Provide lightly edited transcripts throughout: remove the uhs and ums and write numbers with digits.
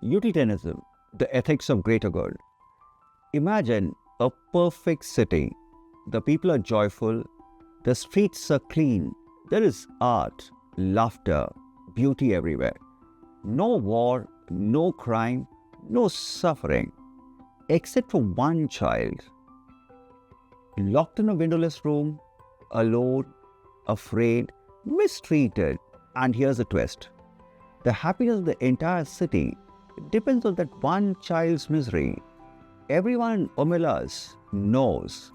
Utilitarianism, the ethics of greater good. Imagine a perfect city. The people are joyful, the streets are clean, there is art, laughter, beauty everywhere. No war, no crime, no suffering, except for one child. Locked in a windowless room, alone, afraid, mistreated. And here's the twist. The happiness of the entire city depends on that one child's misery. Everyone in Omelas knows.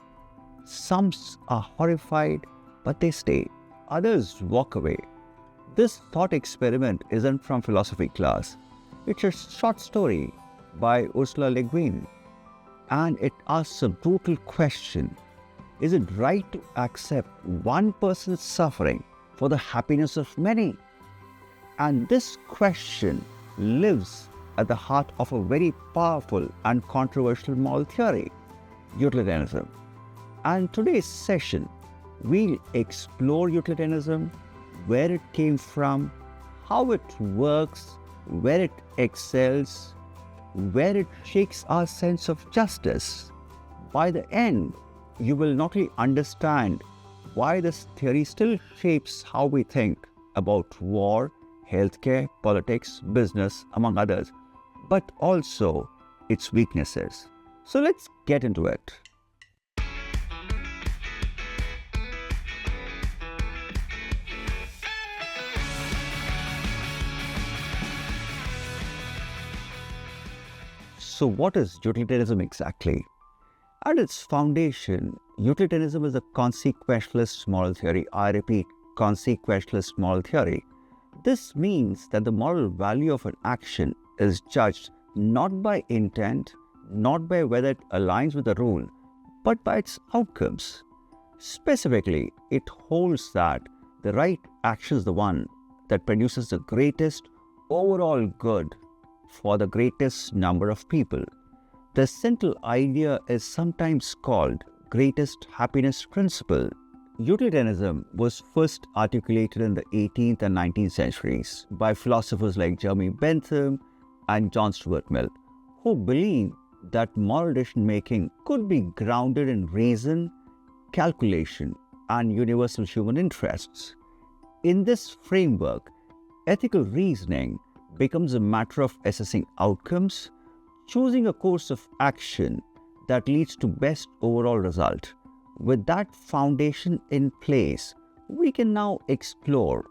Some are horrified, but they stay. Others walk away. This thought experiment isn't from philosophy class. It's a short story by Ursula Le Guin. And it asks a brutal question. Is it right to accept one person's suffering for the happiness of many? And this question lives at the heart of a very powerful and controversial moral theory, utilitarianism. And today's session, we'll explore utilitarianism, where it came from, how it works, where it excels, where it shakes our sense of justice. By the end, you will not only understand why this theory still shapes how we think about war, healthcare, politics, business, among others, but also its weaknesses. So let's get into it. So what is utilitarianism exactly? At its foundation, utilitarianism is a consequentialist moral theory. I repeat, consequentialist moral theory. This means that the moral value of an action is judged not by intent, not by whether it aligns with the rule, but by its outcomes. Specifically, it holds that the right action is the one that produces the greatest overall good for the greatest number of people. The central idea is sometimes called greatest happiness principle. Utilitarianism was first articulated in the 18th and 19th centuries by philosophers like Jeremy Bentham and John Stuart Mill, who believed that moral decision-making could be grounded in reason, calculation, and universal human interests. In this framework, ethical reasoning becomes a matter of assessing outcomes, choosing a course of action that leads to best overall result. With that foundation in place, we can now explore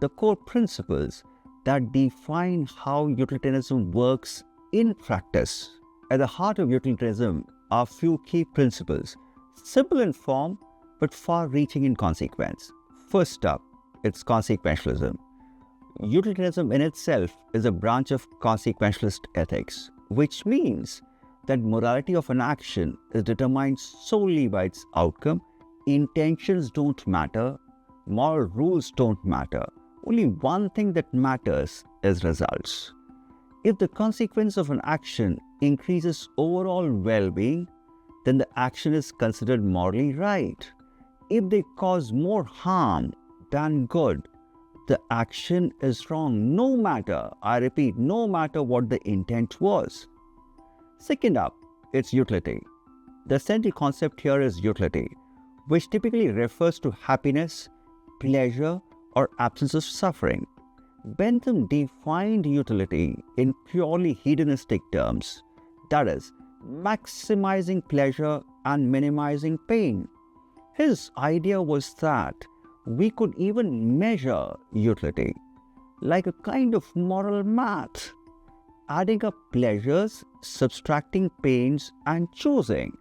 the core principles that define how utilitarianism works in practice. At the heart of utilitarianism are a few key principles, simple in form but far-reaching in consequence. First up, it's consequentialism. Utilitarianism in itself is a branch of consequentialist ethics, which means that morality of an action is determined solely by its outcome. Intentions don't matter, moral rules don't matter. Only one thing that matters is results. If the consequence of an action increases overall well-being, then the action is considered morally right. If they cause more harm than good, the action is wrong, no matter, I repeat, no matter what the intent was. Second up, it's utility. The central concept here is utility, which typically refers to happiness, pleasure, or absence of suffering. Bentham defined utility in purely hedonistic terms, that is, maximizing pleasure and minimizing pain. His idea was that we could even measure utility like a kind of moral math, adding up pleasures, subtracting pains, and choosing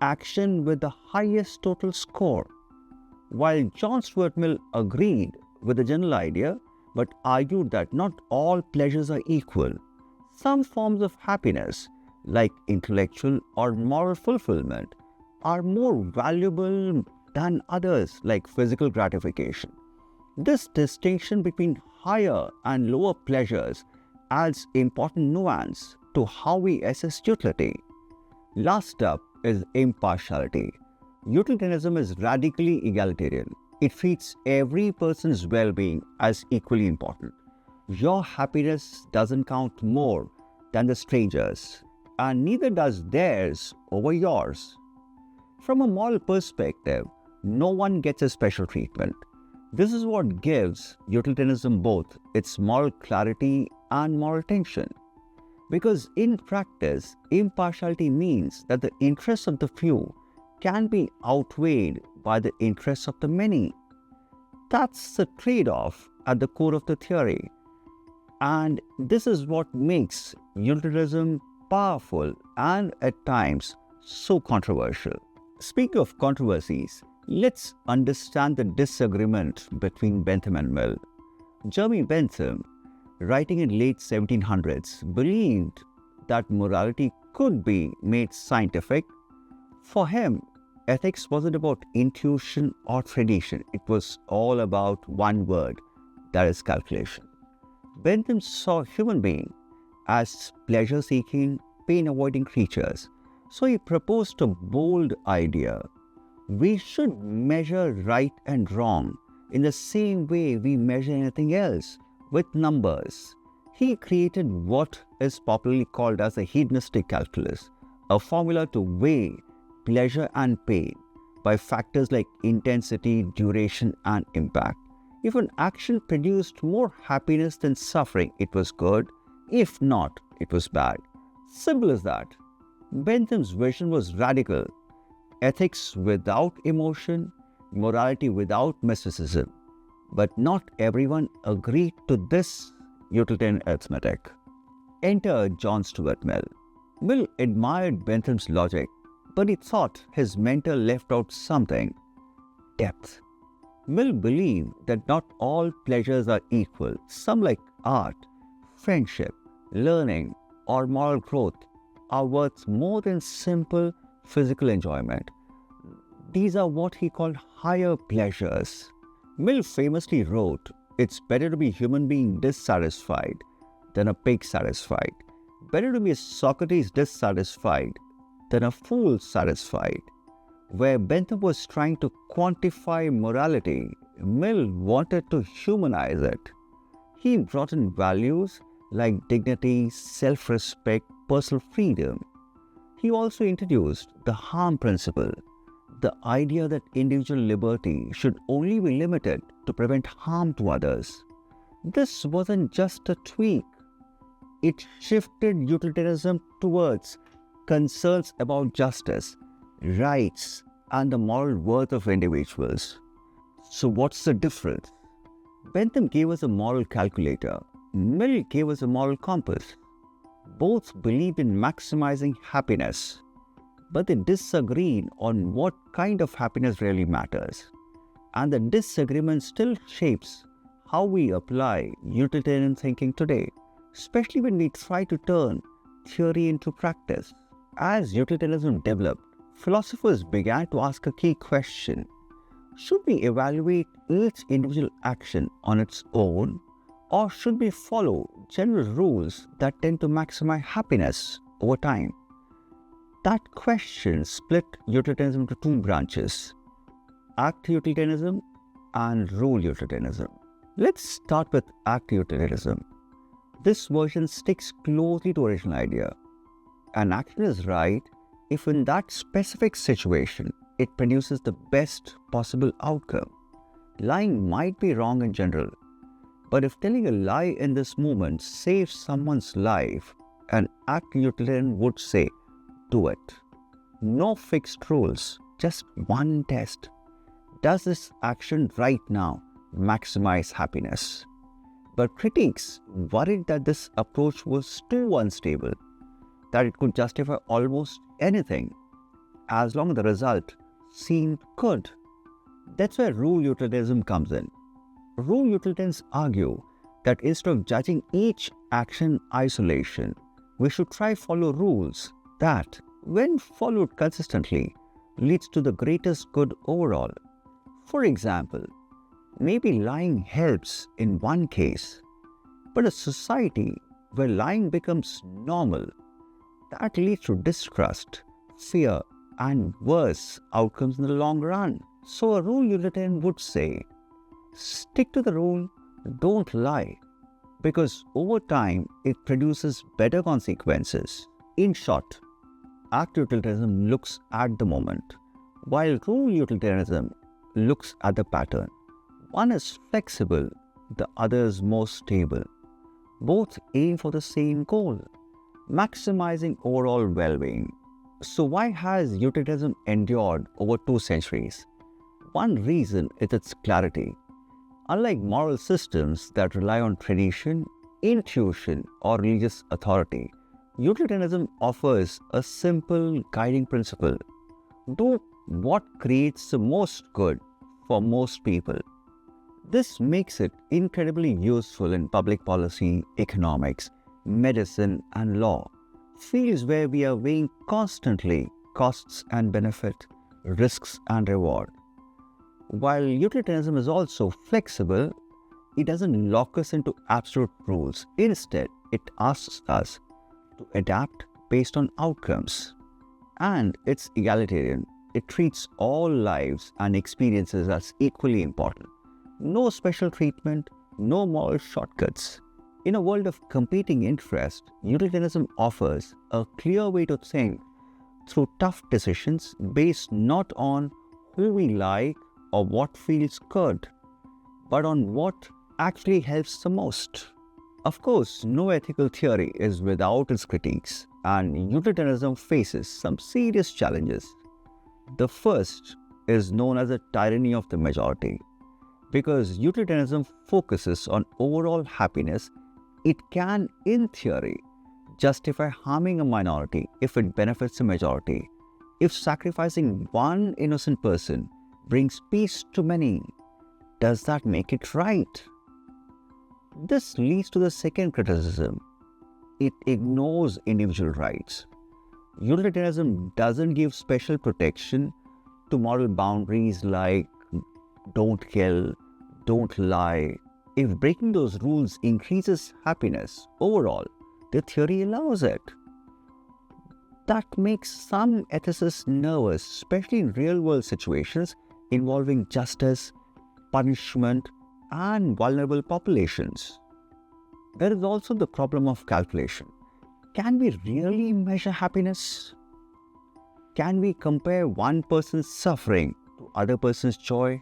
action with the highest total score. While John Stuart Mill agreed with the general idea, but argued that not all pleasures are equal. Some forms of happiness, like intellectual or moral fulfillment, are more valuable than others, like physical gratification. This distinction between higher and lower pleasures adds important nuance to how we assess utility. Last up is impartiality. Utilitarianism is radically egalitarian. It treats every person's well-being as equally important. Your happiness doesn't count more than the stranger's, and neither does theirs over yours. From a moral perspective, no one gets a special treatment. This is what gives utilitarianism both its moral clarity and moral tension. Because in practice, impartiality means that the interests of the few can be outweighed by the interests of the many. That's the trade-off at the core of the theory. And this is what makes utilitarianism powerful and at times so controversial. Speaking of controversies, let's understand the disagreement between Bentham and Mill. Jeremy Bentham, writing in late 1700s, believed that morality could be made scientific. For him, ethics wasn't about intuition or tradition. It was all about one word, that is calculation. Bentham saw human beings as pleasure-seeking, pain-avoiding creatures. So he proposed a bold idea. We should measure right and wrong in the same way we measure anything else, with numbers. He created what is popularly called as a hedonistic calculus, a formula to weigh pleasure and pain by factors like intensity, duration, and impact. If an action produced more happiness than suffering, it was good. If not, it was bad. Simple as that. Bentham's vision was radical. Ethics without emotion, morality without mysticism. But not everyone agreed to this utilitarian arithmetic. Enter John Stuart Mill. Mill admired Bentham's logic, but he thought his mentor left out something: depth. Mill believed that not all pleasures are equal. Some, like art, friendship, learning, or moral growth, are worth more than simple physical enjoyment. These are what he called higher pleasures. Mill famously wrote, "It's better to be a human being dissatisfied than a pig satisfied. Better to be a Socrates dissatisfied than a fool satisfied." Where Bentham was trying to quantify morality, Mill wanted to humanize it. He brought in values like dignity, self-respect, personal freedom. He also introduced the harm principle, the idea that individual liberty should only be limited to prevent harm to others. This wasn't just a tweak. It shifted utilitarianism towards concerns about justice, rights, and the moral worth of individuals. So what's the difference? Bentham gave us a moral calculator. Mill gave us a moral compass. Both believed in maximizing happiness, but they disagreed on what kind of happiness really matters. And the disagreement still shapes how we apply utilitarian thinking today, especially when we try to turn theory into practice. As utilitarianism developed, philosophers began to ask a key question: should we evaluate each individual action on its own, or should we follow general rules that tend to maximize happiness over time? That question split utilitarianism into two branches: act utilitarianism and rule utilitarianism. Let's start with act utilitarianism. This version sticks closely to the original idea. An action is right if in that specific situation it produces the best possible outcome. Lying might be wrong in general, but if telling a lie in this moment saves someone's life, an act utilitarian would say, do it. No fixed rules, just one test. Does this action right now maximize happiness? But critics worried that this approach was too unstable, that it could justify almost anything as long as the result seemed good. That's where rule utilitarianism comes in. Rule utilitarians argue that instead of judging each action in isolation, we should try follow rules that, when followed consistently, leads to the greatest good overall. For example, maybe lying helps in one case, but a society where lying becomes normal, that leads to distrust, fear, and worse outcomes in the long run. So a rule utilitarian would say, stick to the rule, don't lie. because over time it produces better consequences. In short, active utilitarianism looks at the moment, while rule utilitarianism looks at the pattern. One is flexible, the other is more stable. Both aim for the same goal, maximizing overall well-being. So why has utilitarianism endured over 2 centuries? One reason is its clarity. Unlike moral systems that rely on tradition, intuition, or religious authority, utilitarianism offers a simple guiding principle: do what creates the most good for most people. This makes it incredibly useful in public policy, economics, medicine, and law, fields where we are weighing constantly costs and benefit, risks and reward. While utilitarianism is also flexible, it doesn't lock us into absolute rules. Instead, it asks us to adapt based on outcomes. And it's egalitarian. It treats all lives and experiences as equally important. No special treatment, no moral shortcuts. In a world of competing interests, utilitarianism offers a clear way to think through tough decisions based not on who we like or what feels good, but on what actually helps the most. Of course, no ethical theory is without its critiques, and utilitarianism faces some serious challenges. The first is known as the tyranny of the majority. Because utilitarianism focuses on overall happiness, it can, in theory, justify harming a minority if it benefits the majority. If sacrificing one innocent person brings peace to many, does that make it right? This leads to the second criticism. It ignores individual rights. Utilitarianism doesn't give special protection to moral boundaries like don't kill, don't lie. If breaking those rules increases happiness overall, the theory allows it. That makes some ethicists nervous, especially in real-world situations involving justice, punishment, and vulnerable populations. There is also the problem of calculation. Can we really measure happiness? Can we compare one person's suffering to other person's joy?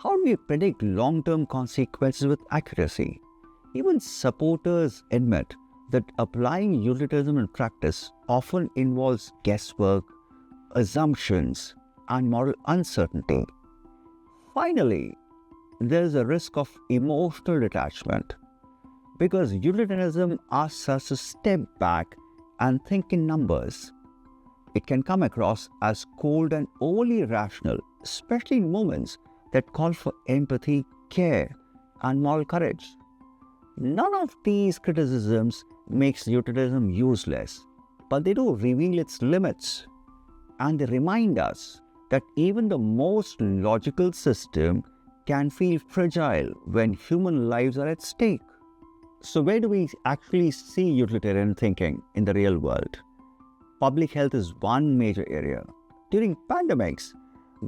How do we predict long-term consequences with accuracy? Even supporters admit that applying utilitarianism in practice often involves guesswork, assumptions, and moral uncertainty. Finally, there is a risk of emotional detachment, because utilitarianism asks us to step back and think in numbers. It can come across as cold and overly rational, especially in moments that call for empathy, care, and moral courage. None of these criticisms makes utilitarianism useless, but they do reveal its limits, and they remind us that even the most logical system can feel fragile when human lives are at stake. So where do we actually see utilitarian thinking in the real world? Public health is one major area. During pandemics,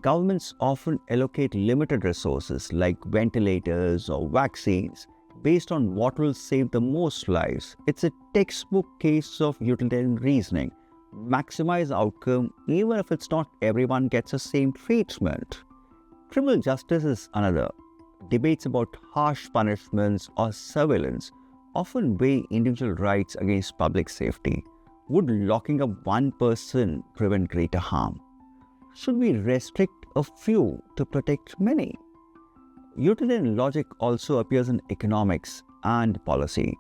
governments often allocate limited resources like ventilators or vaccines based on what will save the most lives. It's a textbook case of utilitarian reasoning. Maximize outcome even if it's not everyone gets the same treatment. Criminal justice is another. Debates about harsh punishments or surveillance often weigh individual rights against public safety. Would locking up one person prevent greater harm? Should we restrict a few to protect many? Utilitarian logic also appears in economics and policy.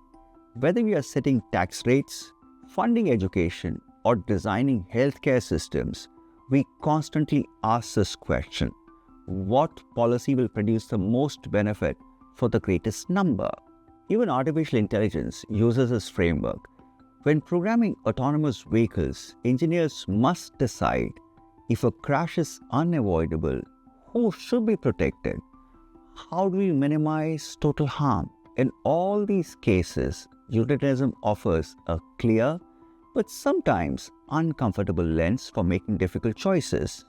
Whether we are setting tax rates, funding education, or designing healthcare systems, we constantly ask this question: what policy will produce the most benefit for the greatest number? Even artificial intelligence uses this framework. When programming autonomous vehicles, engineers must decide if a crash is unavoidable, who should be protected? How do we minimize total harm? In all these cases, utilitarianism offers a clear but sometimes uncomfortable lens for making difficult choices.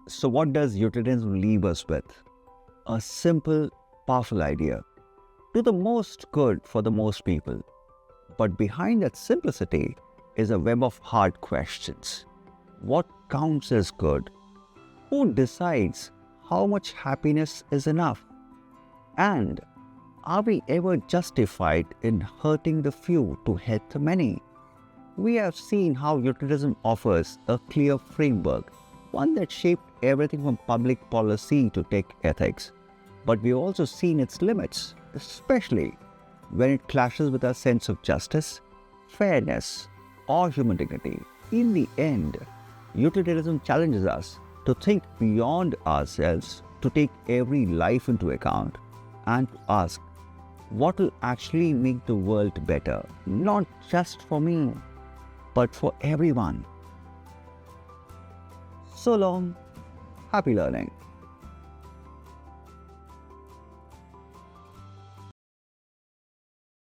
So what does utilitarianism leave us with? A simple, powerful idea. do the most good for the most people. But behind that simplicity is a web of hard questions. What counts as good? Who decides how much happiness is enough? And are we ever justified in hurting the few to help the many? We have seen how utilitarianism offers a clear framework, one that shaped everything from public policy to tech ethics. But we've also seen its limits, especially when it clashes with our sense of justice, fairness, or human dignity. In the end, utilitarianism challenges us to think beyond ourselves, to take every life into account, and to ask, what will actually make the world better, not just for me, but for everyone. So long, happy learning.